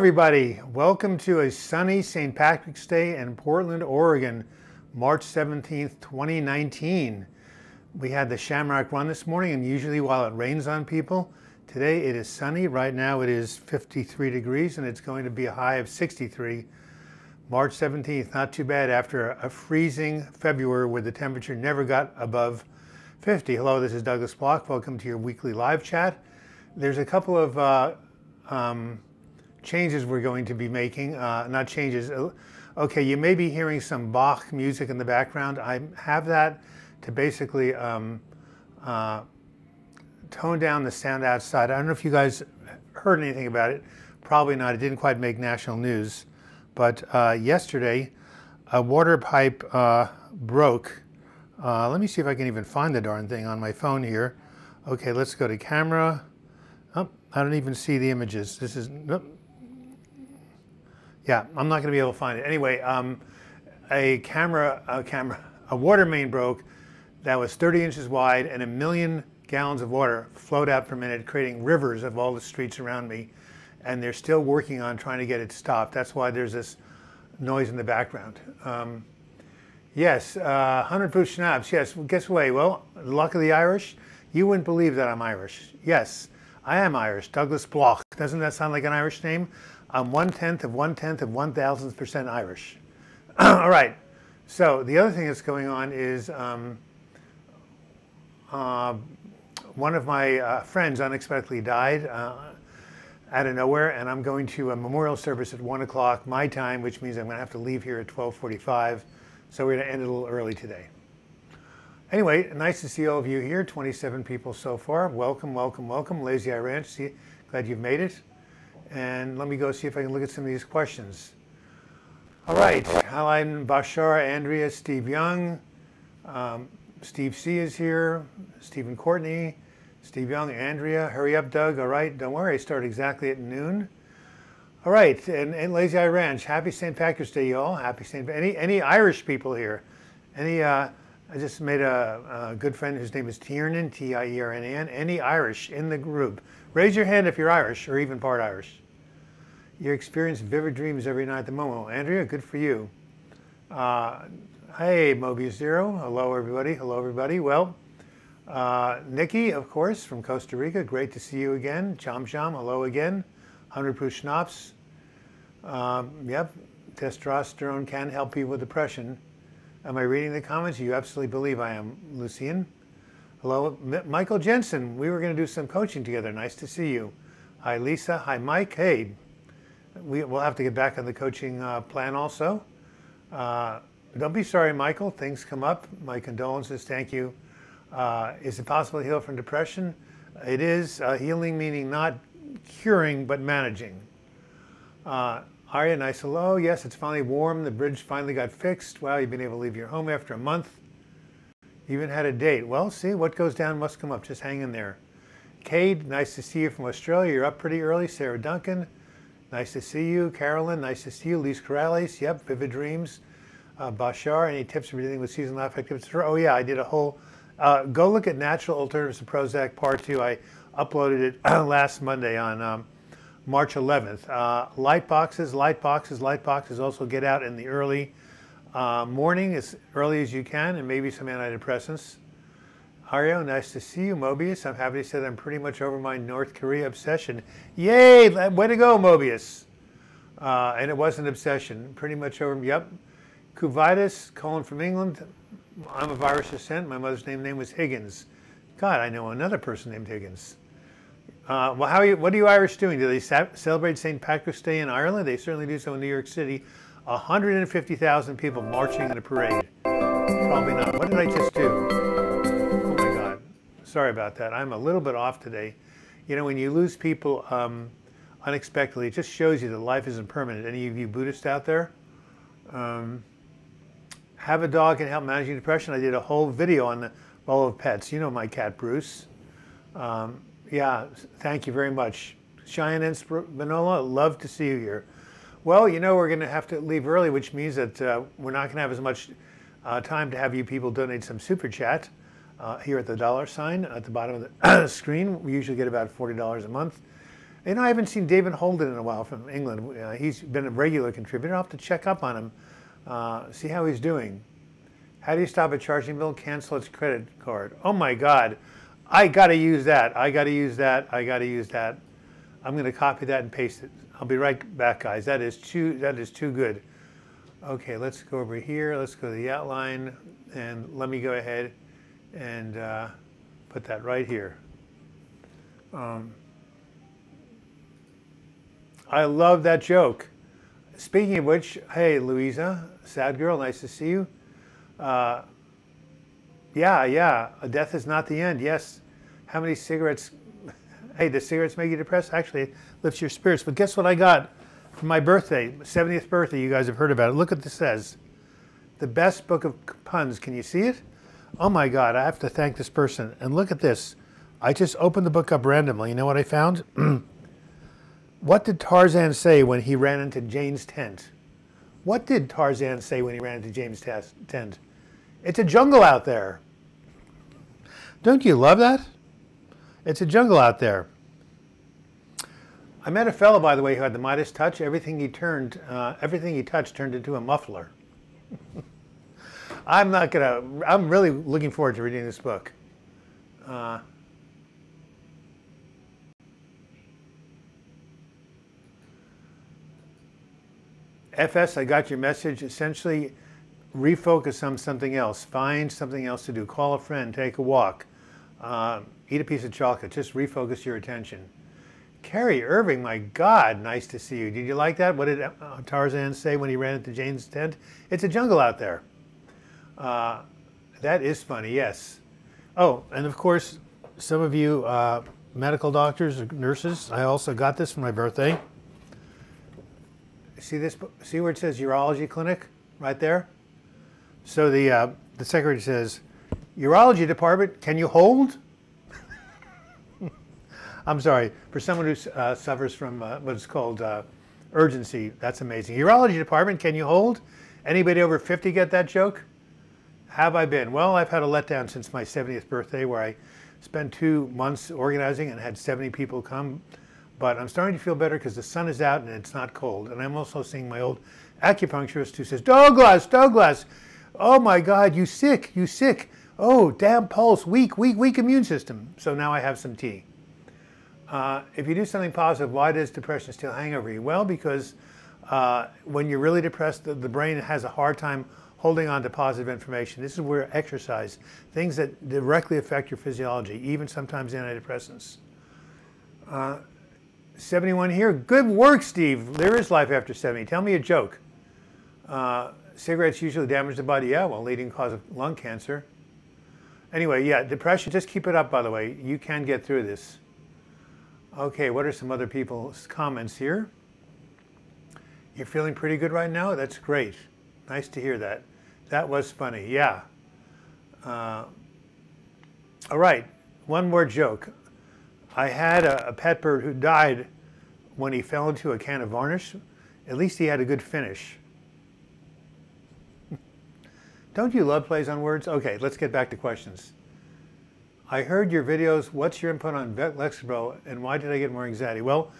everybody. Welcome to a sunny St. Patrick's Day in Portland, Oregon, March 17th, 2019. We had the Shamrock Run this morning, and usually while it rains on people, today it is sunny. Right now it is 53 degrees, and it's going to be a high of 63. March 17th, not too bad after a freezing February where the temperature never got above 50. Hello, this is Douglas Block. Welcome to your weekly live chat. There's a couple of changes we're going to be making, not changes. Okay, you may be hearing some Bach music in the background. I have that to basically tone down the sound outside. I don't know if you guys heard anything about it. Probably not. It didn't quite make national news. But yesterday, a water pipe broke. Let me see if I can even find the darn thing on my phone here. Okay, let's go to camera. Oh, I don't even see the images. This is, nope. Yeah, I'm not going to be able to find it. Anyway, a water main broke that was 30 inches wide, and 1 million gallons of water flowed out per minute, creating rivers of all the streets around me. And they're still working on trying to get it stopped. That's why there's this noise in the background. Yes, 100 proof schnapps. Yes, well, guess what? Well, the luck of the Irish. You wouldn't believe that I'm Irish. Yes, I am Irish. Douglas Bloch. Doesn't that sound like an Irish name? I'm 1/10 of 1/10 of 1,000% Irish. All right. So the other thing that's going on is one of my friends unexpectedly died out of nowhere, and I'm going to a memorial service at 1 o'clock my time, which means I'm going to have to leave here at 12:45. So we're going to end it a little early today. Anyway, nice to see all of you here. 27 people so far. Welcome, welcome, welcome. Lazy Eye Ranch. Glad you've made it. And let me go see if I can look at some of these questions. All right, Alan, Bashar, Andrea, Steve Young, Steve C is here, Stephen Courtney, Steve Young, Andrea, hurry up, Doug. All right, don't worry, I start exactly at noon. All right, and Lazy Eye Ranch, happy St. Patrick's Day, y'all. Happy St. Any Irish people here? I just made a good friend whose name is Tiernan, T-I-E-R-N-A-N. Any Irish in the group? Raise your hand if you're Irish or even part Irish. You experience vivid dreams every night at the moment. Well, Andrea, good for you. Hey, Mobius Zero. Hello, everybody. Hello, everybody. Well, Nikki, of course, from Costa Rica. Great to see you again. Chom Chom, hello again. 100 proof schnapps. Yep, testosterone can help people with depression. Am I reading the comments? You absolutely believe I am, Lucian. Hello, Michael Jensen. We were going to do some coaching together. Nice to see you. Hi, Lisa. Hi, Mike. Hey, we'll have to get back on the coaching plan also. Don't be sorry, Michael. Things come up. My condolences. Thank you. Is it possible to heal from depression? It is. Healing meaning not curing, but managing. Arya, nice hello. Yes, it's finally warm. The bridge finally got fixed. Wow, you've been able to leave your home after a month. You even had a date. Well, see, what goes down must come up. Just hang in there. Cade, nice to see you from Australia. You're up pretty early. Sarah Duncan, nice to see you. Carolyn, nice to see you. Lise Corrales, yep, Vivid Dreams. Bashar, any tips for dealing with seasonal affective disorder? Oh yeah, I did a whole, go look at Natural Alternatives to Prozac Part 2. I uploaded it last Monday on March 11th. Light boxes also get out in the early morning, as early as you can, and maybe some antidepressants. Ario, nice to see you. Mobius, I'm happy to say that I'm pretty much over my North Korea obsession. Yay, way to go, Mobius. And it was an obsession, pretty much over, yep. Kuvitis, calling from England. I'm of Irish descent. My mother's name was Higgins. God, I know another person named Higgins. Well, what are you Irish doing? Do they celebrate St. Patrick's Day in Ireland? They certainly do so in New York City. 150,000 people marching in a parade. Probably not. What did I just do? Oh my God. Sorry about that. I'm a little bit off today. You know, when you lose people unexpectedly, it just shows you that life isn't permanent. Any of you Buddhists out there? Have a dog can help managing depression. I did a whole video on the role of pets. You know my cat, Bruce. Yeah, thank you very much. Cheyenne and Manola, love to see you here. Well, you know, we're going to have to leave early, which means that we're not going to have as much time to have you people donate some super chat here at the $ sign at the bottom of the screen. We usually get about $40 a month. You know, I haven't seen David Holden in a while from England. He's been a regular contributor. I'll have to check up on him, see how he's doing. How do you stop a charging bill? Cancel its credit card. Oh my God, I gotta use that. I gotta use that. I gotta use that. I'm gonna copy that and paste it. I'll be right back, guys. That is too good. Okay, let's go over here. Let's go to the outline, and let me go ahead and put that right here. I love that joke. Speaking of which, hey, Louisa, sad girl, nice to see you. Yeah, death is not the end. Yes. How many cigarettes? Hey, does cigarettes make you depressed? Actually, it lifts your spirits. But guess what I got for my birthday, 70th birthday? You guys have heard about it. Look what this says. The best book of puns. Can you see it? Oh my God, I have to thank this person. And look at this. I just opened the book up randomly. You know what I found? What did Tarzan say when he ran into Jane's tent? What did Tarzan say when he ran into Jane's tent? It's a jungle out there. Don't you love that? It's a jungle out there. I met a fellow, by the way, who had the Midas touch. Everything he touched turned into a muffler. I'm really looking forward to reading this book. FS, I got your message. Essentially, refocus on something else. Find something else to do. Call a friend, take a walk, eat a piece of chocolate. Just refocus your attention. Carrie Irving, my God, nice to see you. Did you like that? What did Tarzan say when he ran into Jane's tent? It's a jungle out there. That is funny, yes. Oh, and of course, some of you medical doctors or nurses, I also got this for my birthday. See this? See where it says urology clinic right there? So the secretary says, urology department, can you hold? I'm sorry, for someone who suffers from what's called urgency, that's amazing. Urology department, can you hold? Anybody over 50 get that joke? Have I been? Well, I've had a letdown since my 70th birthday where I spent 2 months organizing and had 70 people come. But I'm starting to feel better because the sun is out and it's not cold. And I'm also seeing my old acupuncturist who says, Douglas, oh my God, you sick. Oh, damn pulse, weak immune system. So now I have some tea. If you do something positive, why does depression still hang over you? Well, because when you're really depressed, the brain has a hard time holding on to positive information. This is where exercise, things that directly affect your physiology, even sometimes antidepressants. 71 here. Good work, Steve. There is life after 70. Tell me a joke. Cigarettes usually damage the body. Yeah, well, leading cause of lung cancer. Anyway, yeah, depression, just keep it up, by the way. You can get through this. Okay, what are some other people's comments here? You're feeling pretty good right now? That's great. Nice to hear that. That was funny, yeah. All right, one more joke. I had a pet bird who died when he fell into a can of varnish. At least he had a good finish. Don't you love plays on words? Okay, let's get back to questions. I heard your videos. What's your input on Lexapro and why did I get more anxiety? Well,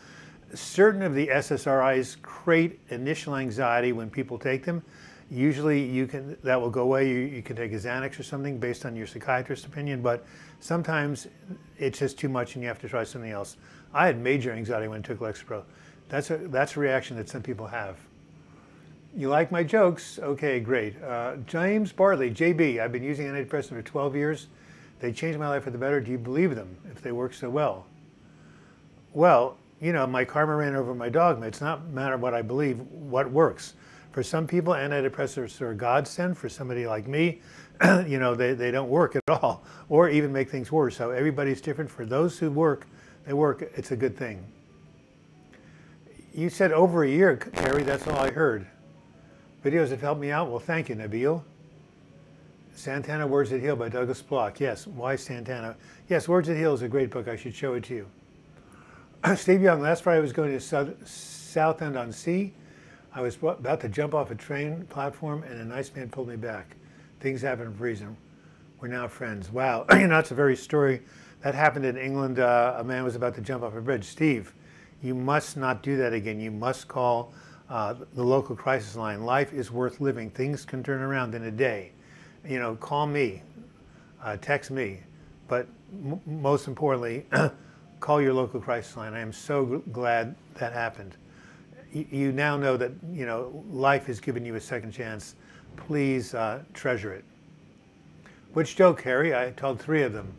certain of the SSRIs create initial anxiety when people take them. Usually that will go away. You can take a Xanax or something based on your psychiatrist's opinion, but sometimes it's just too much and you have to try something else. I had major anxiety when I took Lexapro. That's a reaction that some people have. You like my jokes? Okay, great. James Bartley, JB, I've been using antidepressants for 12 years. They changed my life for the better. Do you believe them if they work so well? Well, you know, my karma ran over my dogma. It's not a matter of what I believe, what works. For some people, antidepressants are a godsend. For somebody like me, you know, they don't work at all or even make things worse. So everybody's different. For those who work, it's a good thing. You said over a year, Carrie, that's all I heard. Videos have helped me out. Well, thank you, Nabil. Santana, Words That Heal by Douglas Block. Yes, why Santana? Yes, Words That Heal is a great book. I should show it to you. Steve Young, last Friday I was going to Southend-on-Sea. I was about to jump off a train platform and a nice man pulled me back. Things happen for a reason. We're now friends. Wow, you know, that's a very story. That happened in England. A man was about to jump off a bridge. Steve, You must not do that again. You must call the local crisis line. Life is worth living. Things can turn around in a day. You know, call me, text me, but most importantly, call your local crisis line. I am so glad that happened. You now know that, you know, life has given you a second chance. Please treasure it. Which joke, Harry? I told 3 of them.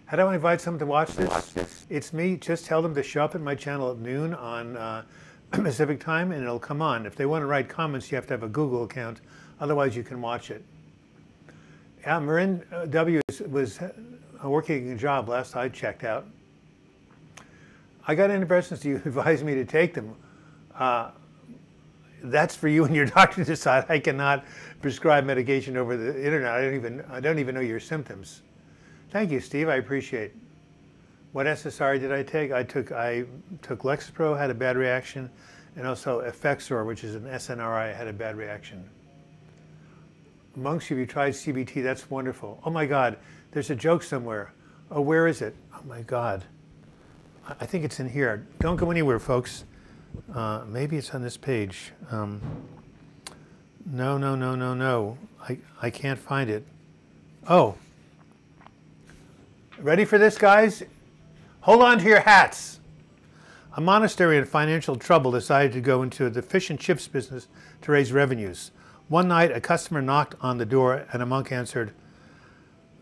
How do I invite someone to watch this? It's me. Just tell them to show up at my channel at noon on Pacific time, and it'll come on. If they want to write comments, you have to have a Google account. Otherwise, you can watch it. Yeah, Marin W. was working a job last I checked out. I got antidepressants. You advised me to take them. That's for you and your doctor to decide. I cannot prescribe medication over the internet. I don't even know your symptoms. Thank you, Steve. I appreciate it. What SSRI did I take? I took Lexapro, had a bad reaction, and also Effexor, which is an SNRI, had a bad reaction. Monks, have you tried CBT? That's wonderful. Oh my God, there's a joke somewhere. Oh, where is it? Oh my God. I think it's in here. Don't go anywhere, folks. Maybe it's on this page. No. I can't find it. Oh. Ready for this, guys? Hold on to your hats. A monastery in financial trouble decided to go into the fish and chips business to raise revenues. One night, a customer knocked on the door and a monk answered,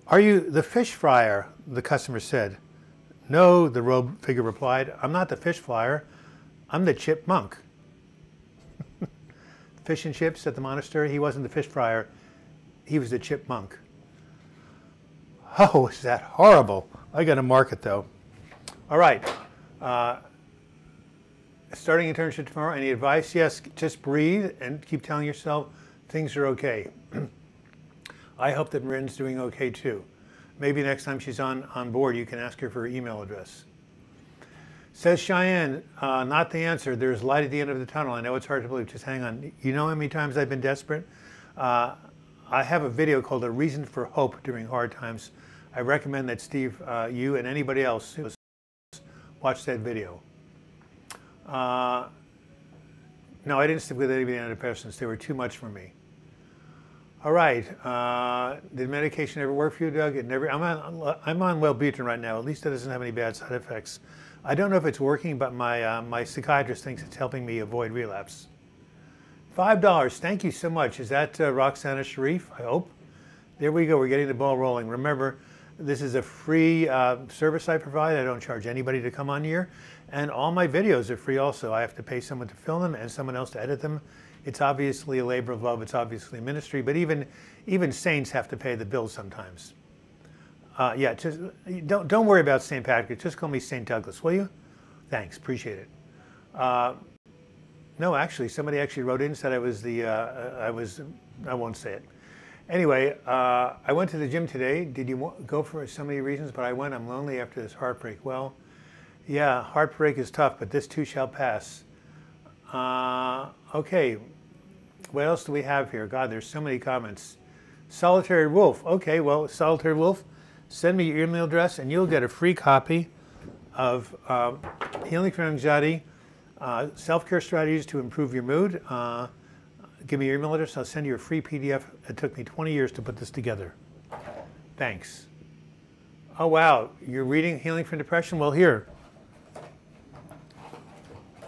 "Are you the fish fryer?" the customer said. "No," the robed figure replied. "I'm not the fish fryer. I'm the chip monk." Fish and chips at the monastery. He wasn't the fish fryer. He was the chip monk. Oh, is that horrible? I got to mark it though. All right. Starting internship tomorrow. Any advice? Yes, just breathe and keep telling yourself things are okay. I hope that Marin's doing okay too. Maybe next time she's on board, you can ask her for her email address. Says Cheyenne, not the answer. There's light at the end of the tunnel. I know it's hard to believe. Just hang on. You know how many times I've been desperate? I have a video called A Reason for Hope During Hard Times. I recommend that Steve, you and anybody else watch that video. No, I didn't stick with any of the antidepressants. They were too much for me. All right. Did medication ever work for you, Doug? It never. I'm on Wellbutrin right now. At least it doesn't have any bad side effects. I don't know if it's working, but my psychiatrist thinks it's helping me avoid relapse. $5. Thank you so much. Is that Roxana Sharif? I hope. There we go. We're getting the ball rolling. Remember, this is a free service I provide. I don't charge anybody to come on here. And all my videos are free also. I have to pay someone to film them and someone else to edit them. It's obviously a labor of love. It's obviously a ministry. But even saints have to pay the bills sometimes. Yeah, just don't worry about St. Patrick. Just call me St. Douglas, will you? Thanks. Appreciate it. No, actually, somebody actually wrote in and said I was the, I won't say it. Anyway, I went to the gym today. Did you go for so many reasons? But I went. I'm lonely after this heartbreak. Well, yeah, heartbreak is tough, but this too shall pass. Okay, what else do we have here? God, there's so many comments. Solitary Wolf. Okay, well, Solitary Wolf, send me your email address and you'll get a free copy of Healing from Anxiety, Self-Care Strategies to Improve Your Mood. Give me your email address. I'll send you a free PDF. It took me 20 years to put this together. Thanks. Oh, wow. You're reading Healing from Depression? Well, here.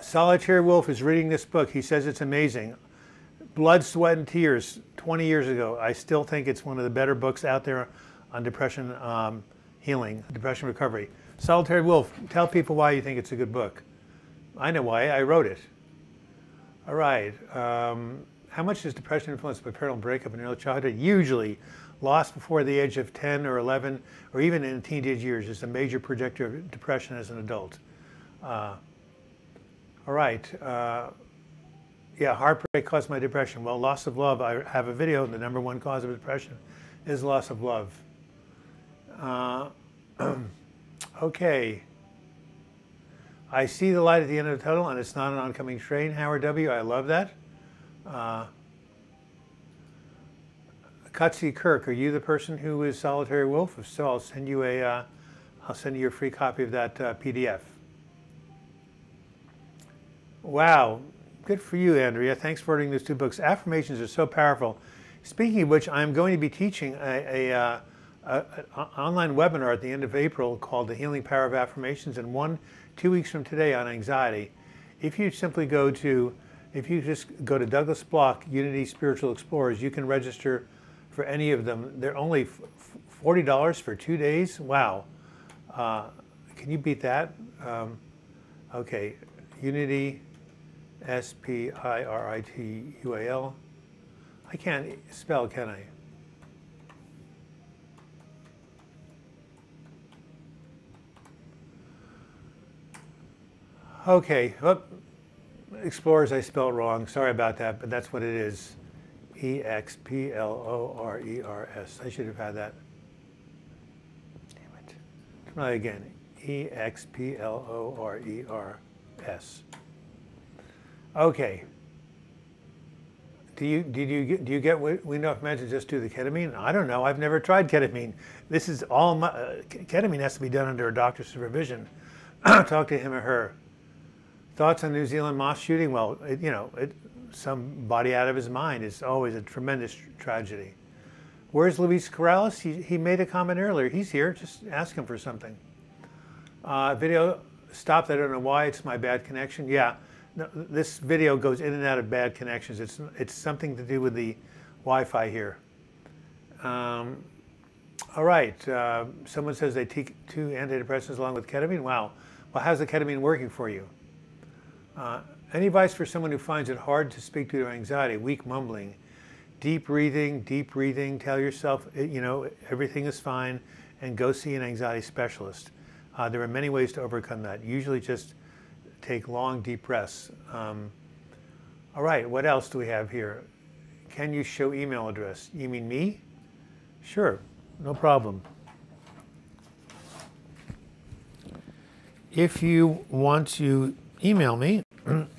Solitary Wolf is reading this book. He says it's amazing. Blood, Sweat, and Tears, 20 years ago. I still think it's one of the better books out there on depression healing, depression recovery. Solitary Wolf, tell people why you think it's a good book. I know why. I wrote it. All right. How much is depression influenced by parental breakup in early childhood? Usually, lost before the age of 10 or 11, or even in teenage years, is a major predictor of depression as an adult. All right. Yeah, heartbreak caused my depression. Well, loss of love. I have a video. The #1 cause of depression is loss of love. Okay. I see the light at the end of the tunnel, and it's not an oncoming train. Howard W. I love that. Cutsy Kirk, are you the person who is Solitary Wolf? If so, I'll send you a free copy of that PDF. Wow. Good for you, Andrea. Thanks for ordering those 2 books. Affirmations are so powerful. Speaking of which, I'm going to be teaching an online webinar at the end of April called The Healing Power of Affirmations, and 2 weeks from today on anxiety. If you just go to Douglas Block, Unity Spiritual Explorers, you can register for any of them. They're only $40 for 2 days. Wow. Can you beat that? Okay. Unity, Spiritual. I can't spell, can I? Okay. Oh, Explorers, I spelled wrong. Sorry about that, but that's what it is. Explorers. I should have had that. Damn it. Try again. Explorers. Okay. Do you get we know if men to just do the ketamine? I don't know. I've never tried ketamine. This is all ketamine has to be done under a doctor's supervision. Talk to him or her. Thoughts on New Zealand mosque shooting? Well, somebody out of his mind is always a tremendous tragedy. Where's Luis Corrales? He made a comment earlier. He's here. Just ask him for something. Video stopped. I don't know why. It's my bad connection. Yeah, no, this video goes in and out of bad connections. It's something to do with the Wi-Fi here. All right. Someone says they take 2 antidepressants along with ketamine. Wow. Well, how's the ketamine working for you? Any advice for someone who finds it hard to speak due to anxiety, weak mumbling? Deep breathing, tell yourself, everything is fine, and go see an anxiety specialist. There are many ways to overcome that. Usually just take long, deep breaths. All right, what else do we have here? Can you show email address? You mean me? Sure, no problem. If you want to email me,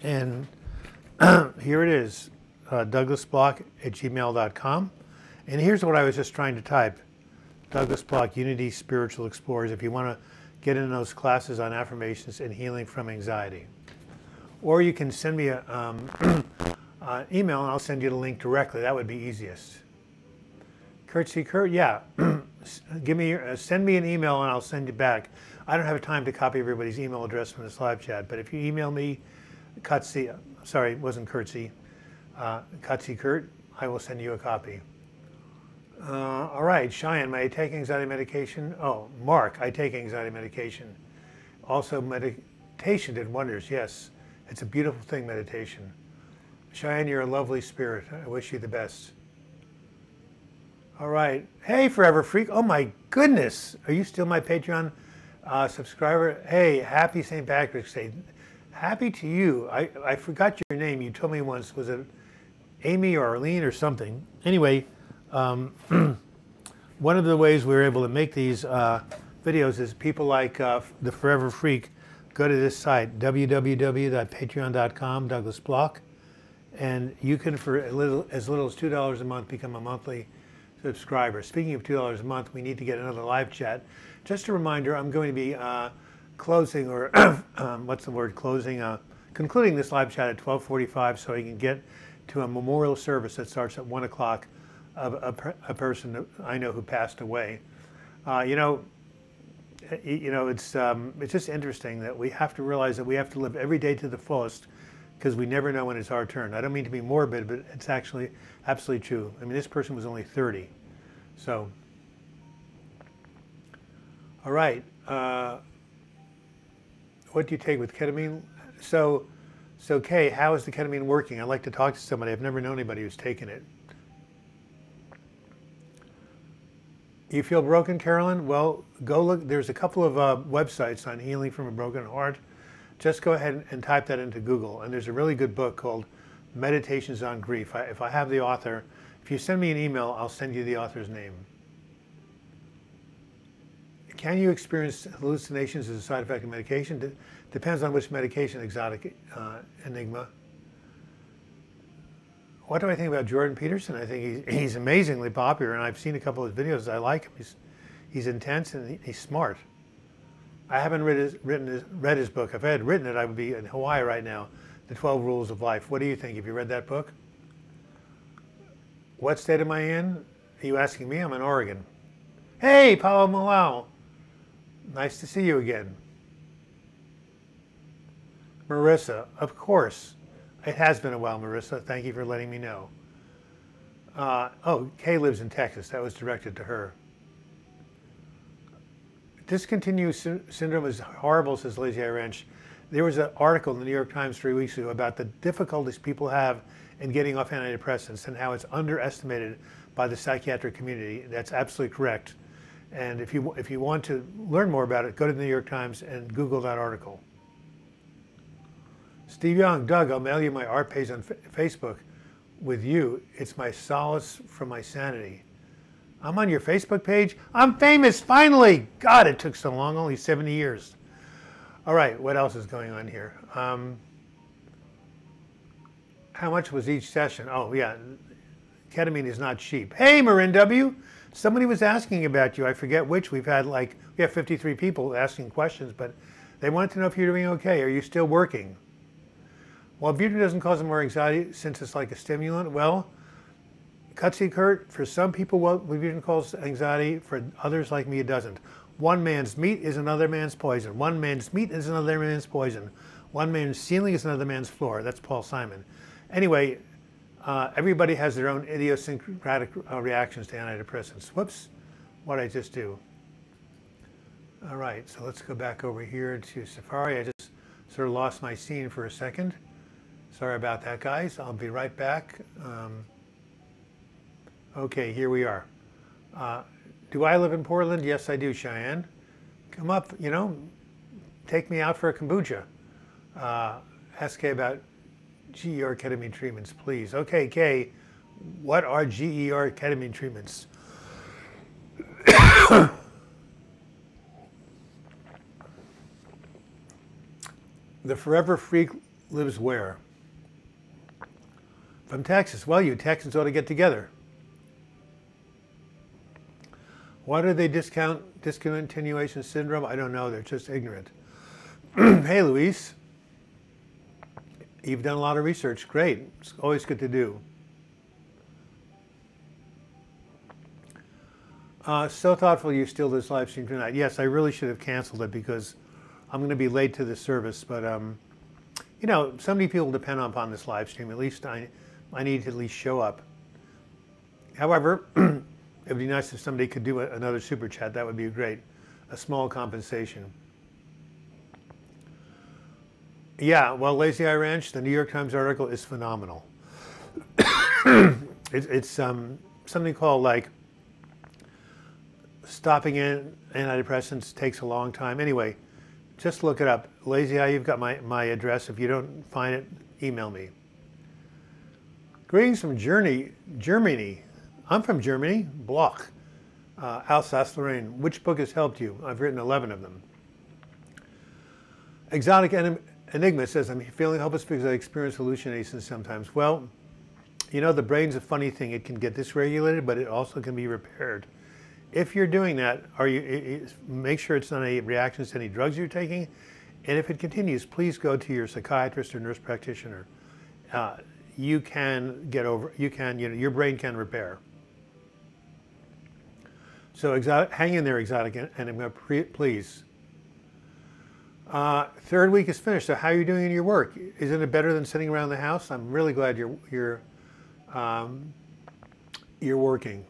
and here it is, douglasblock@gmail.com. And here's what I was just trying to type. Douglas Block, Unity Spiritual Explorers, if you want to get in those classes on affirmations and healing from anxiety. Or you can send me an email and I'll send you the link directly. That would be easiest. Curtsy Kurt, yeah. Send me an email and I'll send you back. I don't have time to copy everybody's email address from this live chat, but if you email me, sorry, it wasn't Curtsy, Cutsy Kurt, I will send you a copy. All right, Cheyenne, may I take anxiety medication? Oh, Mark, I take anxiety medication. Also, meditation did wonders, yes. It's a beautiful thing, meditation. Cheyenne, you're a lovely spirit. I wish you the best. All right. Hey, Forever Freak. Oh, my goodness. Are you still my Patreon subscriber? Hey, happy St. Patrick's Day. Happy to you. I forgot your name. You told me once. Was it Amy or Arlene or something? Anyway, one of the ways we were able to make these videos is people like the Forever Freak go to this site, www.patreon.com, Douglas Block, and you can, for as little as $2 a month, become a monthly subscriber. Speaking of $2 a month, we need to get another live chat. Just a reminder, I'm going to be closing, or what's the word, concluding this live chat at 12:45 so I can get to a memorial service that starts at 1 o'clock of a person I know who passed away. It's just interesting that we have to realize that we have to live every day to the fullest because we never know when it's our turn. I don't mean to be morbid, but it's actually absolutely true. I mean, this person was only 30. So, all right. What do you take with ketamine? So Kay, how is the ketamine working? I'd like to talk to somebody. I've never known anybody who's taken it. You feel broken, Carolyn? Well, go look. There's a couple of websites on healing from a broken heart. Just go ahead and type that into Google. And there's a really good book called Meditations on Grief. If I have the author, if you send me an email, I'll send you the author's name. Can you experience hallucinations as a side effect of medication? Depends on which medication, exotic enigma. What do I think about Jordan Peterson? I think he's amazingly popular, and I've seen a couple of videos. I like him. He's intense and he's smart. I haven't read his book. If I had written it, I would be in Hawaii right now. The 12 Rules of Life. What do you think? Have you read that book? What state am I in? Are you asking me? I'm in Oregon. Hey, Paulo Malau. Nice to see you again. Marissa, of course. It has been a while, Marissa. Thank you for letting me know. Kay lives in Texas. That was directed to her. Discontinued syndrome is horrible, says Lazy Eye Ranch. There was an article in the New York Times 3 weeks ago about the difficulties people have in getting off antidepressants and how it's underestimated by the psychiatric community. That's absolutely correct. And if you want to learn more about it, go to the New York Times and Google that article. Steve Young, Doug, I'll mail you my art page on Facebook with you. It's my solace from my sanity. I'm on your Facebook page. I'm famous, finally. God, it took so long, only 70 years. All right, what else is going on here? How much was each session? Oh, yeah, ketamine is not cheap. Hey, Marin W. Somebody was asking about you. I forget which. We have 53 people asking questions, but they wanted to know if you're doing okay. Are you still working? Well, Butyrin doesn't cause more anxiety since it's like a stimulant. Well, Cutsy Kurt, for some people, Butyrin causes anxiety. For others like me, it doesn't. One man's meat is another man's poison. One man's meat is another man's poison. One man's ceiling is another man's floor. That's Paul Simon. Anyway, everybody has their own idiosyncratic reactions to antidepressants. Whoops, what did I just do? All right, so let's go back over here to Safari. I just sort of lost my scene for a second. Sorry about that, guys. I'll be right back. Okay, here we are. Do I live in Portland? Yes, I do, Cheyenne. Come up, take me out for a kombucha. Ask Kay about GER ketamine treatments, please. Okay, Kay, what are GER ketamine treatments? The Forever Freak lives where? From Texas. Well, you Texans ought to get together. Why do they discount discontinuation syndrome? I don't know. They're just ignorant. Hey, Luis. You've done a lot of research. Great. It's always good to do. So thoughtful you still this live stream tonight. Yes, I really should have canceled it because I'm going to be late to the service. But, so many people depend upon this live stream. At least I need to at least show up. However, it would be nice if somebody could do another super chat. That would be great. A small compensation. Yeah, well, Lazy Eye Ranch, the New York Times article is phenomenal. It's something called like stopping in antidepressants takes a long time. Anyway, just look it up. Lazy Eye, you've got my address. If you don't find it, email me. Greetings from Germany. I'm from Germany, Bloch, Alsace-Lorraine. Which book has helped you? I've written 11 of them. Exotic Enigma says, I'm feeling hopeless because I experience hallucinations sometimes. Well, the brain's a funny thing. It can get dysregulated, but it also can be repaired. If you're doing that, make sure it's not any reactions to any drugs you're taking. And if it continues, please go to your psychiatrist or nurse practitioner. You can get over, your brain can repair. So hang in there, Exotic Enigma, please. Third week is finished. So how are you doing in your work? Isn't it better than sitting around the house? I'm really glad you're working.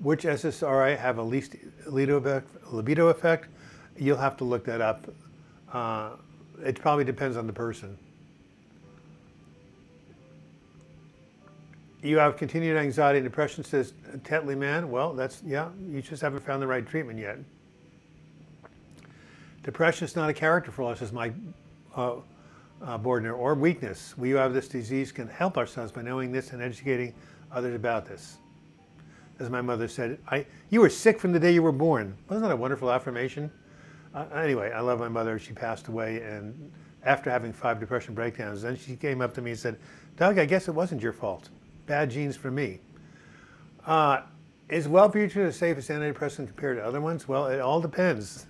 Which SSRI have a least libido effect? You'll have to look that up. It probably depends on the person. You have continued anxiety and depression, says Tetley Man. Well, you just haven't found the right treatment yet. Depression is not a character flaw, says Mike Bordner, or weakness. We who have this disease can help ourselves by knowing this and educating others about this. As my mother said, you were sick from the day you were born. Wasn't that a wonderful affirmation? Anyway, I love my mother. She passed away, and after having 5 depression breakdowns, then she came up to me and said, Doug, I guess it wasn't your fault. Bad genes for me. Is Wellbutrin the safest antidepressant compared to other ones? Well, it all depends.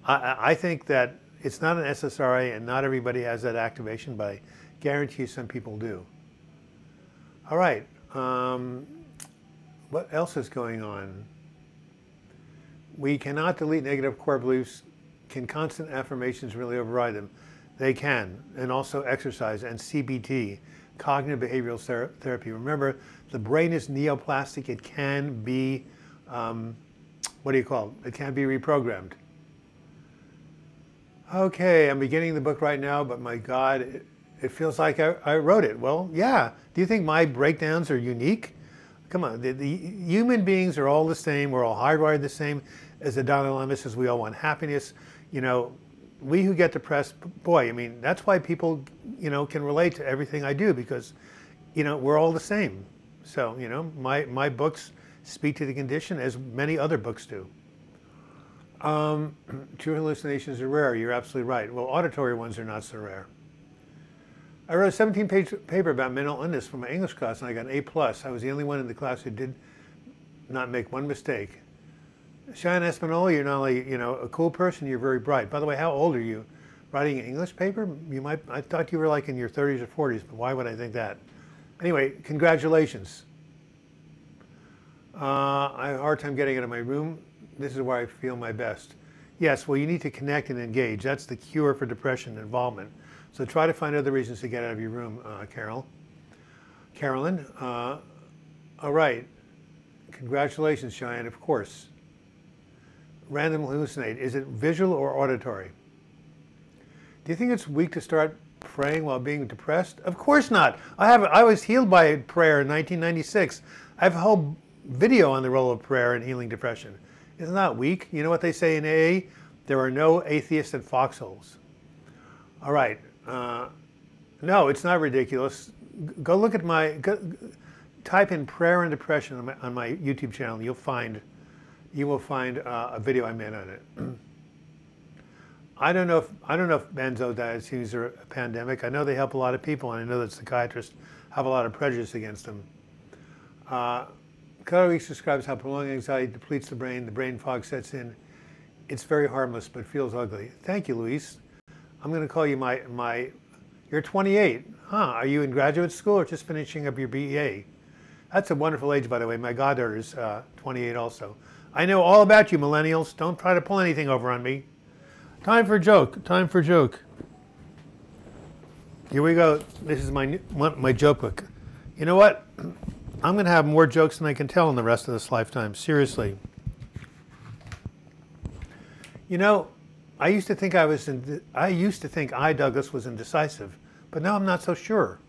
I think that It's not an SSRI, and not everybody has that activation, but I guarantee you some people do. All right. What else is going on? We cannot delete negative core beliefs. Can constant affirmations really override them? They can, and also exercise and CBT, cognitive behavioral therapy. Remember, the brain is neoplastic. It can be, what do you call it? It can be reprogrammed. Okay, I'm beginning the book right now, but my God, it feels like I wrote it. Well, yeah. Do you think my breakdowns are unique? Come on, the human beings are all the same. We're all hardwired the same. As the Dalai Lama says, we all want happiness. You know, we who get depressed, boy, I mean, that's why people, you know, can relate to everything I do, because, you know, we're all the same. So, you know, my books speak to the condition as many other books do. True hallucinations are rare. You're absolutely right. Well, auditory ones are not so rare. I wrote a 17-page paper about mental illness for my English class, and I got an A+. I was the only one in the class who did not make one mistake. Cheyenne Espanola, you're not only, you know, a cool person, you're very bright. By the way, how old are you? Writing an English paper? I thought you were like in your 30s or 40s, but why would I think that? Anyway, congratulations. I have a hard time getting out of my room. This is where I feel my best. Yes, well, you need to connect and engage. That's the cure for depression and involvement. So try to find other reasons to get out of your room, Carolyn. All right. Congratulations, Cheyenne, of course. Random hallucinate. Is it visual or auditory? Do you think it's weak to start praying while being depressed? Of course not. I was healed by prayer in 1996. I have a whole video on the role of prayer in healing depression. It's not weak. You know what they say in AA? There are no atheists in foxholes. All right. No, it's not ridiculous. Go look at type in prayer and depression on my YouTube channel. You will find a video I made on it. I don't know if benzodiazepines are a pandemic. I know they help a lot of people, and I know that psychiatrists have a lot of prejudice against them. Weeks describes how prolonged anxiety depletes the brain fog sets in. It's very harmless, but feels ugly. Thank you, Luis. I'm going to call you you're 28. Huh, are you in graduate school or just finishing up your BA? That's a wonderful age, by the way. My goddaughter is 28 also. I know all about you, millennials. Don't try to pull anything over on me. Time for a joke. Time for a joke. Here we go. This is my joke book. You know what? I'm going to have more jokes than I can tell in the rest of this lifetime. Seriously. You know, I used to think I, Douglas, was indecisive, but now I'm not so sure.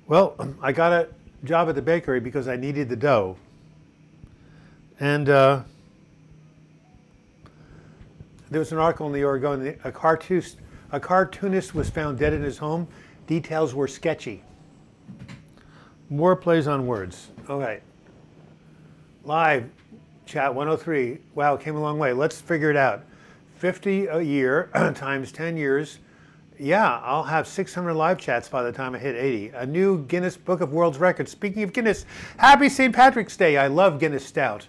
Well, I got a job at the bakery because I needed the dough. And there was an article in the Oregon, a cartoonist was found dead in his home. Details were sketchy. More plays on words. Okay. Live chat 103. Wow, came a long way. Let's figure it out. 50 a year times 10 years. Yeah, I'll have 600 live chats by the time I hit 80. A new Guinness Book of World Records. Speaking of Guinness, happy St. Patrick's Day. I love Guinness Stout.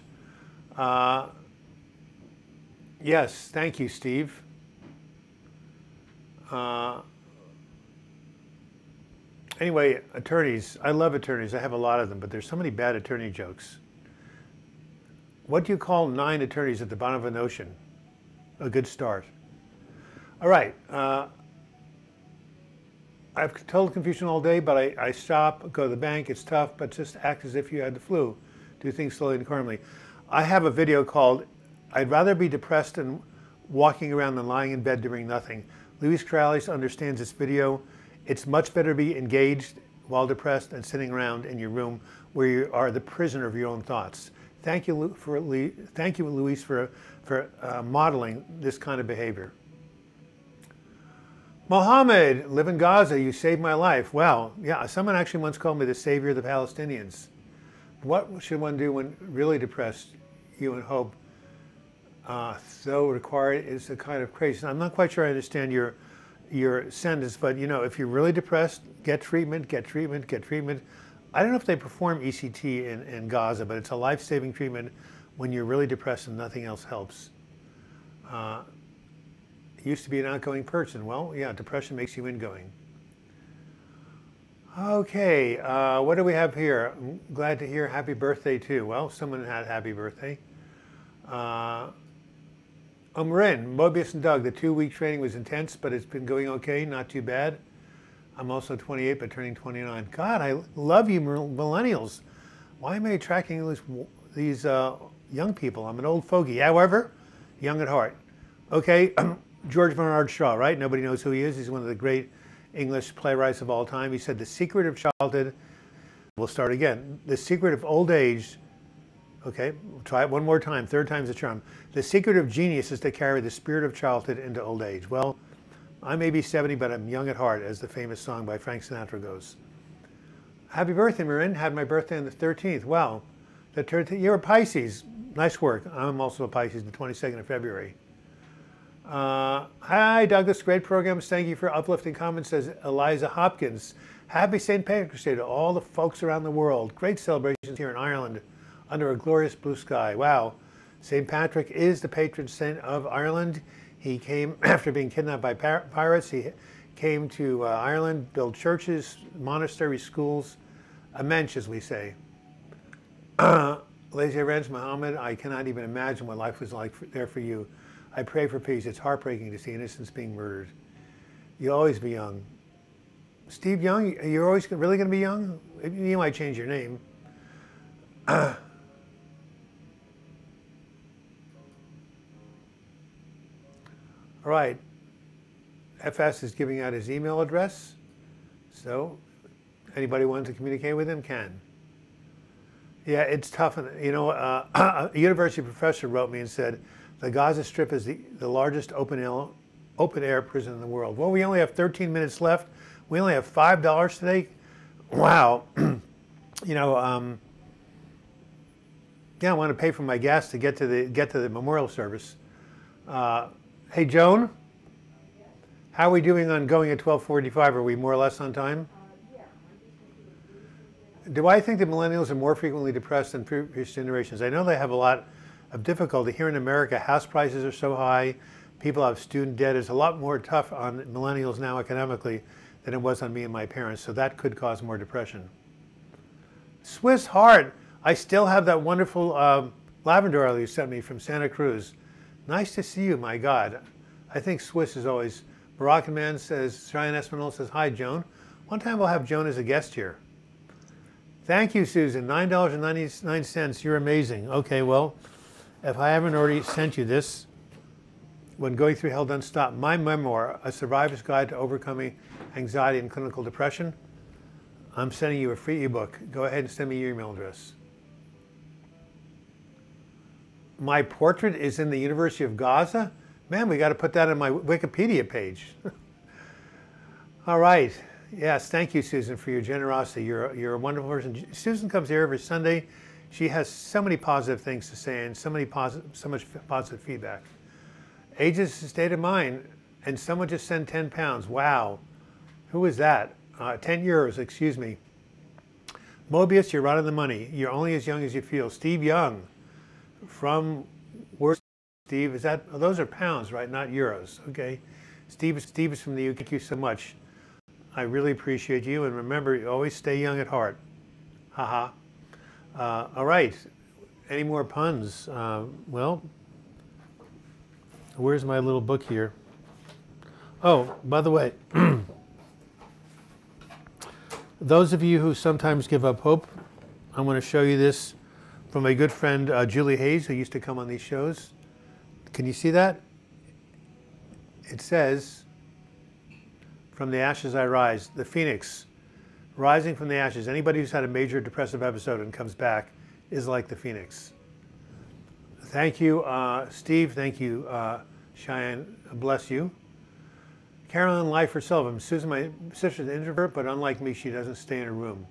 Yes, thank you, Steve. Anyway, attorneys. I love attorneys. I have a lot of them, but there's so many bad attorney jokes. What do you call 9 attorneys at the bottom of an ocean? A good start. All right. I've told confusion all day, but I stop, go to the bank. It's tough, but just act as if you had the flu. Do things slowly and calmly. I have a video called I'd Rather Be Depressed and Walking Around Than Lying in Bed Doing Nothing. Luis Corrales understands this video. It's much better to be engaged while depressed than sitting around in your room where you are the prisoner of your own thoughts. Thank you, Luis, for modeling this kind of behavior. Mohammed, live in Gaza, you saved my life. Wow, yeah, someone actually once called me the savior of the Palestinians. What should one do when really depressed? You and hope, though required, is a kind of crazy. I'm not quite sure I understand your sentence, but you know, if you're really depressed, get treatment, get treatment, get treatment. I don't know if they perform ECT in Gaza, but it's a life-saving treatment when you're really depressed and nothing else helps. Used to be an outgoing person. Well, yeah, depression makes you ingoing. Okay, what do we have here? I'm glad to hear happy birthday too. Well, someone had happy birthday. Marin, Mobius and Doug, the 2-week training was intense, but it's been going okay, not too bad. I'm also 28, but turning 29. God, I love you millennials. Why am I attracting these young people? I'm an old fogey. However, young at heart. Okay, George Bernard Shaw, right? Nobody knows who he is. He's one of the great English playwrights of all time. He said, the secret of childhood, we'll start again. The secret of old age, okay, we'll try it one more time. Third time's a charm. The secret of genius is to carry the spirit of childhood into old age. Well, I may be 70, but I'm young at heart, as the famous song by Frank Sinatra goes. Happy birthday, Marin. Had my birthday on the 13th. Wow. You're a Pisces. Nice work. I'm also a Pisces, the 22nd of February. Hi, Douglas. Great programs. Thank you for uplifting comments, says Eliza Hopkins. Happy St. Patrick's Day to all the folks around the world. Great celebrations here in Ireland under a glorious blue sky. Wow. St. Patrick is the patron saint of Ireland. He came after being kidnapped by pirates. He came to Ireland, built churches, monasteries, schools, a mensch, as we say. Lazy Renz Muhammad, I cannot even imagine what life was like there for you. I pray for peace. It's heartbreaking to see innocents being murdered. You'll always be young. Steve Young, you're always really going to be young? You might change your name. All right. FS is giving out his email address. So anybody wants to communicate with him can. Yeah, it's tough. You know, a university professor wrote me and said, the Gaza Strip is the largest open-air prison in the world. Well, we only have 13 minutes left. We only have $5 today. Wow. You know, yeah, I want to pay for my gas to get to the memorial service. Hey, Joan, how are we doing on going at 12:45? Are we more or less on time? Do I think that millennials are more frequently depressed than previous generations? I know they have a lot of difficulty. Here in America, house prices are so high. People have student debt. It's a lot more tough on millennials now economically than it was on me and my parents. So that could cause more depression. Swiss Heart. I still have that wonderful lavender oil you sent me from Santa Cruz. Nice to see you, my God. I think Swiss is always. Moroccan Man says, Cheyenne Espinal says, hi, Joan. One time we'll have Joan as a guest here. Thank you, Susan. $9.99. You're amazing. Okay, well, if I haven't already sent you this, When Going Through Hell Don't Stop, my memoir, A Survivor's Guide to Overcoming Anxiety and Clinical Depression, I'm sending you a free ebook. Go ahead and send me your email address. My portrait is in the University of Gaza. Man, we got to put that on my Wikipedia page. All right. Yes, thank you, Susan, for your generosity. You're a wonderful person. Susan comes here every Sunday. She has so many positive things to say and so much positive feedback. Age is a state of mind, and someone just sent 10 pounds. Wow. Who is that? 10 euros, excuse me. Mobius, you're right on the money. You're only as young as you feel. Steve Young from where? Steve, is that? Oh, those are pounds, right? Not euros. Okay. Steve is from the UK. Thank you so much. I really appreciate you, and remember, you always stay young at heart. Haha. All right. Any more puns? Well, where's my little book here? Oh, by the way, those of you who sometimes give up hope, I want to show you this from my good friend Julie Hayes, who used to come on these shows. Can you see that? It says, from the ashes I rise, the phoenix, rising from the ashes. Anybody who's had a major depressive episode and comes back is like the phoenix. Thank you, Steve. Thank you, Cheyenne. Bless you. Carolyn Leifer Sullivan. Susan, my sister's an introvert, but unlike me, she doesn't stay in her room.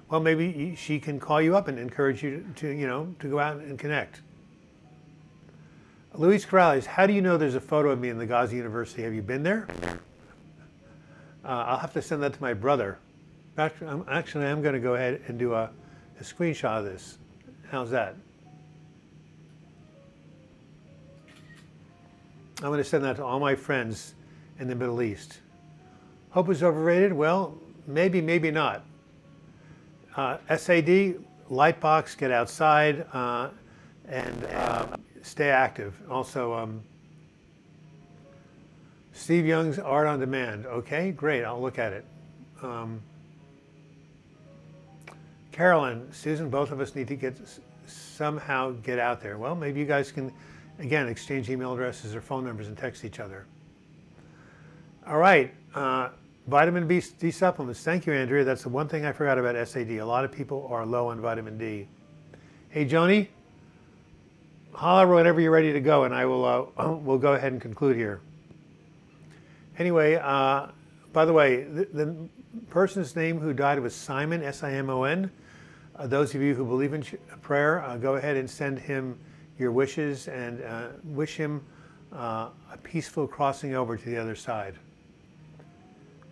Well, maybe she can call you up and encourage you to go out and connect. Luis Corrales, how do you know there's a photo of me in the Gaza University? Have you been there? I'll have to send that to my brother. Actually, I'm going to go ahead and do a screenshot of this. How's that? I'm going to send that to all my friends in the Middle East. Hope is overrated? Well, maybe, maybe not. SAD, Lightbox, get outside, and stay active. Also, Steve Young's Art on Demand. Okay, great, I'll look at it. Carolyn, Susan, both of us need to somehow get out there. Well, maybe you guys can, again, exchange email addresses or phone numbers and text each other. All right, vitamin D supplements. Thank you, Andrea. That's the one thing I forgot about SAD. A lot of people are low on vitamin D. Hey, Joni, holler whenever you're ready to go, and I will. We'll go ahead and conclude here. Anyway, by the way, the person's name who died was Simon, S-I-M-O-N. Those of you who believe in prayer, go ahead and send him your wishes and wish him a peaceful crossing over to the other side.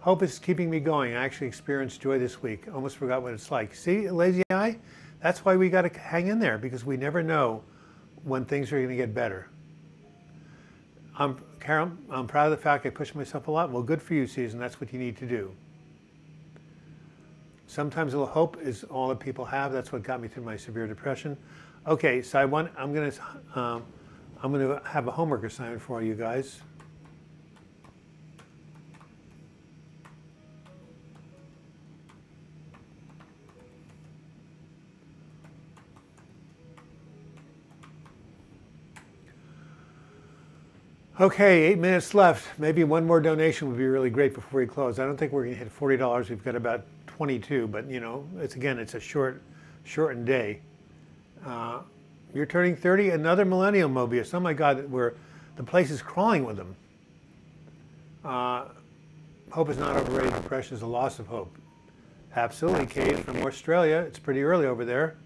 Hope is keeping me going. I actually experienced joy this week. Almost forgot what it's like. See, lazy eye? That's why we got to hang in there, because we never know when things are going to get better. Carol, I'm proud of the fact I push myself a lot. Well, good for you, Susan. That's what you need to do. Sometimes a little hope is all that people have. That's what got me through my severe depression. Okay, so I'm going to have a homework assignment for you guys. Okay, 8 minutes left. Maybe one more donation would be really great before we close. I don't think we're going to hit $40. We've got about 22, but you know, it's a shortened day. You're turning 30, another millennial, Mobius. Oh my God, the place is crawling with them. Hope is not overrated. Depression is a loss of hope. Absolutely, Kate from Australia. It's pretty early over there.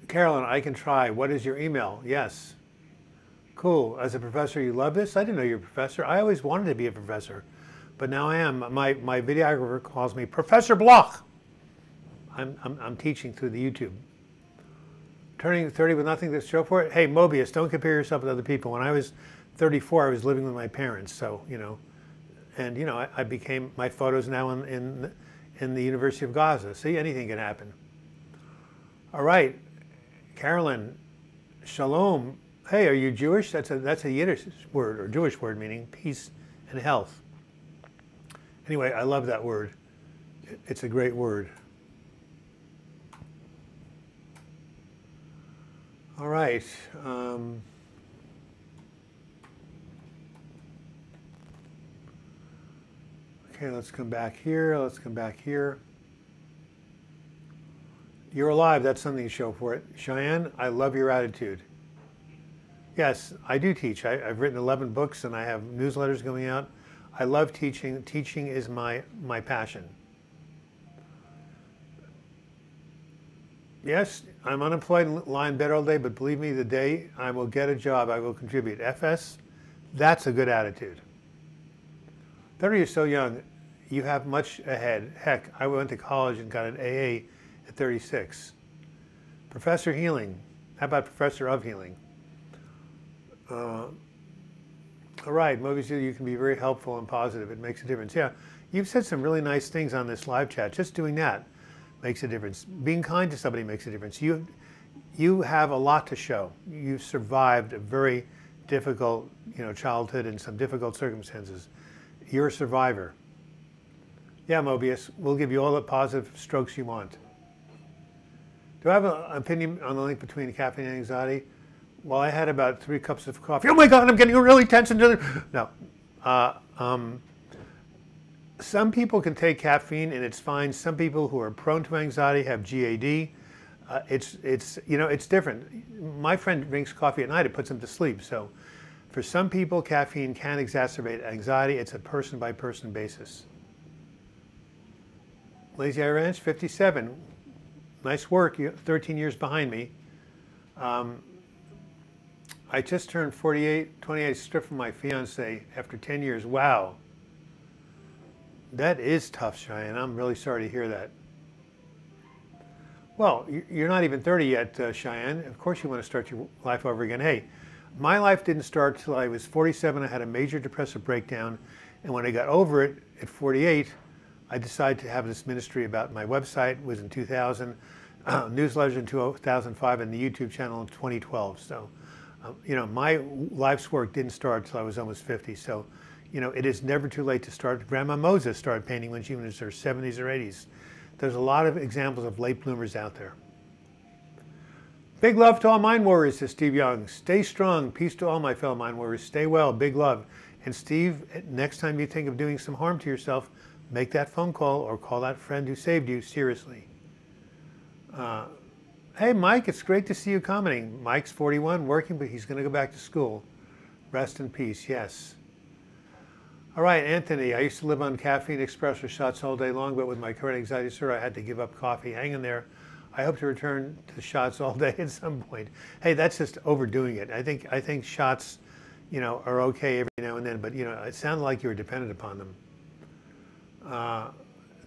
Carolyn, I can try. What is your email? Yes. Cool. As a professor, you love this? I didn't know you were a professor. I always wanted to be a professor, but now I am. My videographer calls me Professor Bloch. I'm teaching through the YouTube. Turning 30 with nothing to show for it? Hey, Mobius, don't compare yourself with other people. When I was 34, I was living with my parents, so, you know, and, you know, I became, my photos now in the University of Gaza. See, anything can happen. All right, Carolyn, shalom. Hey, are you Jewish? That's a Yiddish word, or Jewish word, meaning peace and health. Anyway, I love that word. It's a great word. All right. Okay, let's come back here. Let's come back here. You're alive. That's something to show for it. Cheyenne, I love your attitude. Yes, I do teach. I've written 11 books and I have newsletters going out. I love teaching. Teaching is my passion. Yes, I'm unemployed and lie in bed all day, but believe me, the day I will get a job, I will contribute. FS, that's a good attitude. 30 is so young. You have much ahead. Heck, I went to college and got an AA at 36. Professor Healing. How about Professor of Healing? All right, Mobius, you can be very helpful and positive. It makes a difference. Yeah, you've said some really nice things on this live chat. Just doing that makes a difference. Being kind to somebody makes a difference. You have a lot to show. You've survived a very difficult, childhood and some difficult circumstances. You're a survivor. Yeah, Mobius, we'll give you all the positive strokes you want. Do I have an opinion on the link between caffeine and anxiety? Well, I had about 3 cups of coffee. Oh my God, I'm getting really tense. No. Some people can take caffeine and it's fine. Some people who are prone to anxiety have GAD. It's different. My friend drinks coffee at night. It puts him to sleep. So for some people, caffeine can exacerbate anxiety. It's a person-by-person basis. Lazy Eye Ranch, 57. Nice work. You're 13 years behind me. I just turned 48, 28, stripped from my fiance after 10 years. Wow. That is tough, Cheyenne. I'm really sorry to hear that. Well, you're not even 30 yet, Cheyenne. Of course you want to start your life over again. Hey, My life didn't start till I was 47. I had a major depressive breakdown. And when I got over it at 48, I decided to have this ministry about my website. It was in 2000, newsletter in 2005, and the YouTube channel in 2012. So, you know, my life's work didn't start till I was almost 50. So, you know, it is never too late to start. Grandma Moses started painting when she was in her 70s or 80s. There's a lot of examples of late bloomers out there. Big love to all mind warriors, says Steve Young. Stay strong. Peace to all my fellow mind warriors. Stay well. Big love. And Steve, next time you think of doing some harm to yourself, make that phone call or call that friend who saved you seriously. Hey, Mike, it's great to see you commenting. Mike's 41, working, but he's going to go back to school. Rest in peace, yes. All right, Anthony, I used to live on caffeine espresso shots all day long, but with my current anxiety disorder, I had to give up coffee. Hang in there. I hope to return to shots all day at some point. Hey, that's just overdoing it. I think shots, you know, are okay every now and then, but you know, it sounded like you were dependent upon them.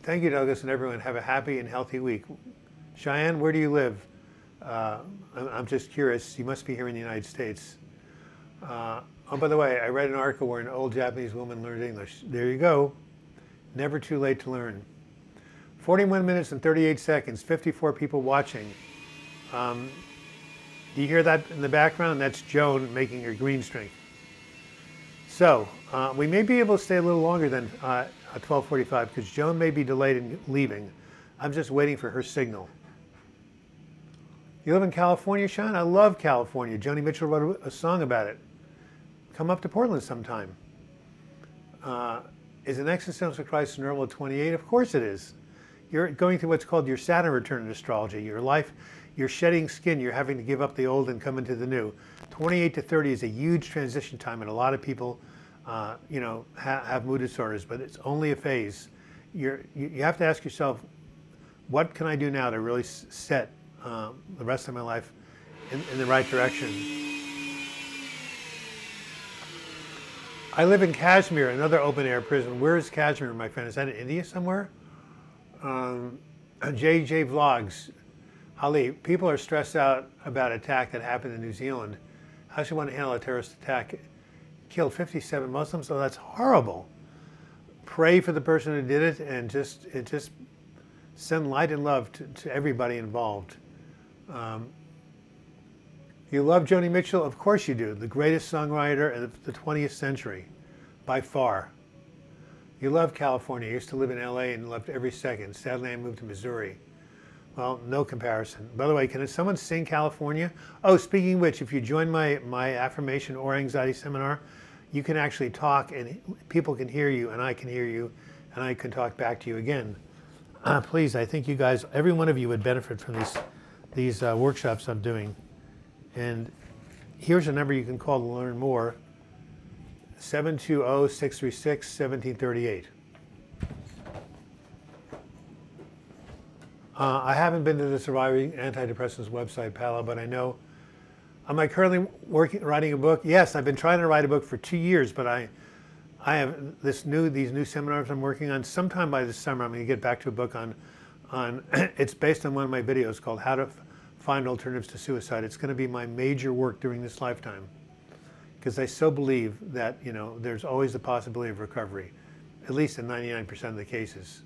Thank you, Douglas, and everyone. Have a happy and healthy week. Cheyenne, where do you live? I'm just curious. You must be here in the United States. Oh, by the way, I read an article where an old Japanese woman learned English. There you go. Never too late to learn. 41 minutes and 38 seconds, 54 people watching. Do you hear that in the background? That's Joan making her green string. So we may be able to stay a little longer than 12:45 because Joan may be delayed in leaving. I'm just waiting for her signal. You live in California, Sean? I love California. Joni Mitchell wrote a song about it. Come up to Portland sometime. Is an existential crisis normal at 28? Of course it is. You're going through what's called your Saturn return in astrology. Your life, you're shedding skin. You're having to give up the old and come into the new. 28 to 30 is a huge transition time, and a lot of people, you know, have mood disorders, but it's only a phase. You have to ask yourself, what can I do now to really set the rest of my life in the right direction? I live in Kashmir, another open-air prison. Where is Kashmir, my friend? Is that in India somewhere? JJ Vlogs. Ali, people are stressed out about an attack that happened in New Zealand. How should one handle a terrorist attack? Killed 57 Muslims, so that's horrible. Pray for the person who did it and just send light and love to everybody involved. You love Joni Mitchell? Of course you do. The greatest songwriter of the 20th century, by far. You love California. I used to live in LA and loved every second. Sadly, I moved to Missouri. Well, no comparison. By the way, can someone sing California? Oh, speaking of which, if you join my affirmation or anxiety seminar, you can actually talk and people can hear you and I can hear you and I can talk back to you again. Please, I think you guys, every one of you would benefit from these workshops I'm doing. And here's a number you can call to learn more, 720-636-1738. I haven't been to the Surviving Antidepressants website, Paolo, but I know. Am I currently writing a book? Yes, I've been trying to write a book for 2 years, but I have these new seminars I'm working on. Sometime by this summer, I'm going to get back to a book on it's based on one of my videos called How to Find Alternatives to Suicide. It's going to be my major work during this lifetime, because I so believe that, you know, there's always the possibility of recovery, at least in 99% of the cases.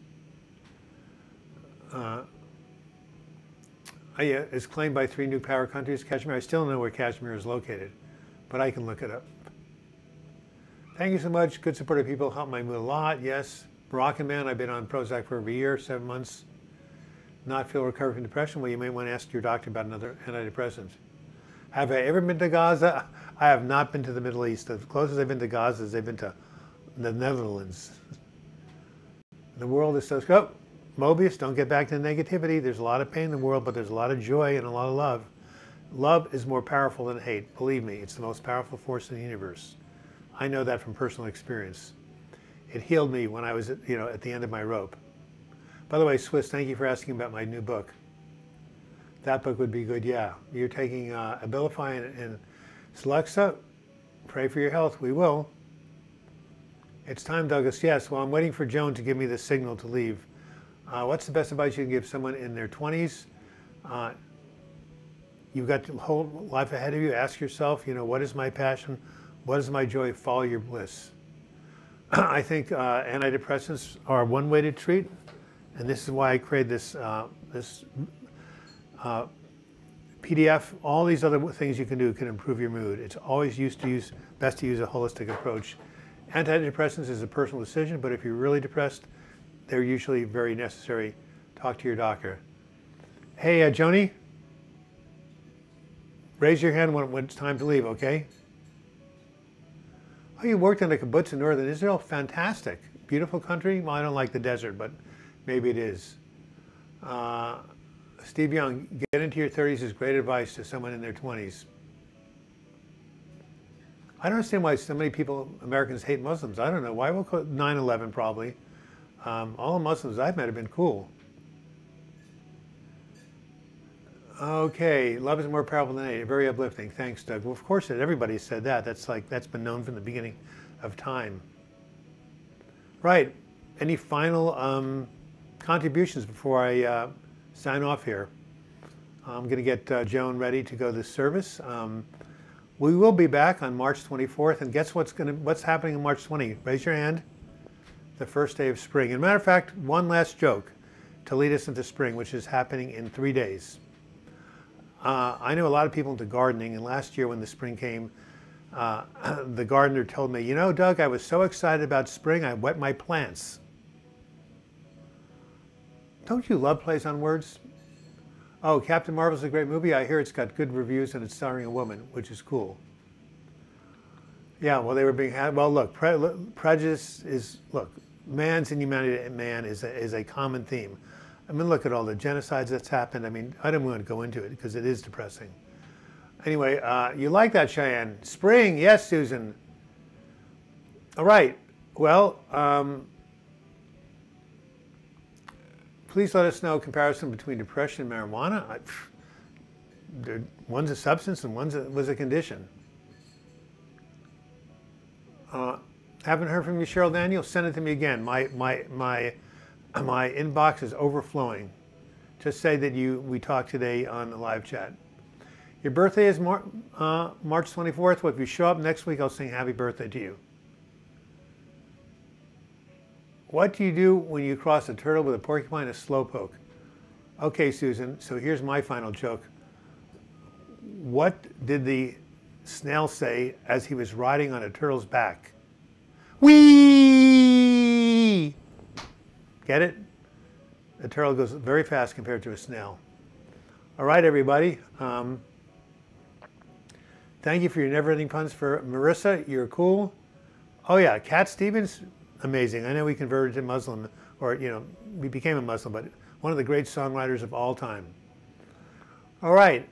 It's claimed by 3 new power countries, Kashmir. I still don't know where Kashmir is located, but I can look it up. Thank you so much. Good supportive people help my mood a lot. Yes. Moroccan man, I've been on Prozac for over a year, 7 months. Not feel recovered from depression. Well, you may want to ask your doctor about another antidepressant. Have I ever been to Gaza? I have not been to the Middle East. The closest I've been to Gaza is I've been to the Netherlands. The world is so... Oh, Mobius, don't get back to the negativity. There's a lot of pain in the world, but there's a lot of joy and a lot of love. Love is more powerful than hate. Believe me, it's the most powerful force in the universe. I know that from personal experience. It healed me when I was at the end of my rope. By the way, Swiss, thank you for asking about my new book. That book would be good, yeah. You're taking Abilify and Celexa. Pray for your health. We will. It's time, Douglas. Yes, well, I'm waiting for Joan to give me the signal to leave. What's the best advice you can give someone in their 20s? You've got the whole life ahead of you. Ask yourself, what is my passion? What is my joy? Follow your bliss. I think antidepressants are one way to treat, and this is why I created this PDF. All these other things you can do can improve your mood. It's always best to use a holistic approach. Antidepressants is a personal decision, but if you're really depressed, they're usually very necessary. Talk to your doctor. Hey, Joni, raise your hand when it's time to leave, okay? Oh, you worked in a kibbutz in northern Israel? Fantastic. Beautiful country? Well, I don't like the desert, but maybe it is. Steve Young, get into your 30s is great advice to someone in their 20s. I don't understand why so many Americans hate Muslims. I don't know. Why? We'll call it 9/11 probably. All the Muslims I've met have been cool. Okay, love is more powerful than hate. Very uplifting. Thanks, Doug. Well, of course, everybody said that. That's been known from the beginning of time. Right. Any final contributions before I sign off here? I'm going to get Joan ready to go to the service. We will be back on March 24th, and guess what's happening on March 20th? Raise your hand. The first day of spring. As a matter of fact, one last joke to lead us into spring, which is happening in 3 days. I know a lot of people into gardening, and last year when the spring came, the gardener told me, Doug, I was so excited about spring, I wet my plants. Don't you love plays on words? Oh, Captain Marvel's a great movie. I hear it's got good reviews and it's starring a woman, which is cool. Yeah, well, they were being had. Well, look, prejudice is, man's inhumanity to man is a common theme. I mean, look at all the genocides that's happened. I mean, I don't want to go into it because it is depressing. Anyway, you like that, Cheyenne? Spring, yes, Susan. All right. Well, please let us know comparison between depression and marijuana. One's a substance and was a condition. Haven't heard from you, Cheryl Daniel? Send it to me again. My inbox is overflowing. Just say that we talked today on the live chat. Your birthday is March 24th. Well, if you show up next week, I'll sing happy birthday to you. What do you do when you cross a turtle with a porcupine and a slowpoke? Okay, Susan, so here's my final joke. What did the snail say as he was riding on a turtle's back? Whee! Get it? The turtle goes very fast compared to a snail. All right, everybody. Thank you for your never-ending puns. For Marissa, you're cool. Oh yeah, Cat Stevens, amazing. I know we converted to Muslim, or we became a Muslim, but one of the great songwriters of all time. All right,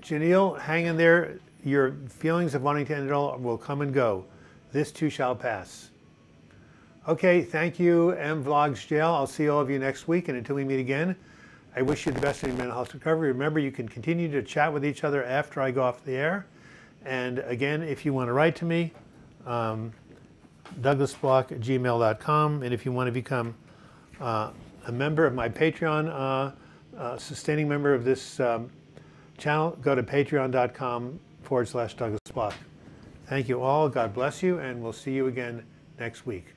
Janelle, hang in there. Your feelings of wanting to end it all will come and go. This too shall pass. Okay, thank you, M Vlogs Jail. I'll see all of you next week, and until we meet again, I wish you the best in your mental health recovery. Remember, you can continue to chat with each other after I go off the air. And again, if you want to write to me, douglasblock@gmail.com. And if you want to become a member of my Patreon, sustaining member of this channel, go to patreon.com/DouglasBlock. Thank you all. God bless you, and we'll see you again next week.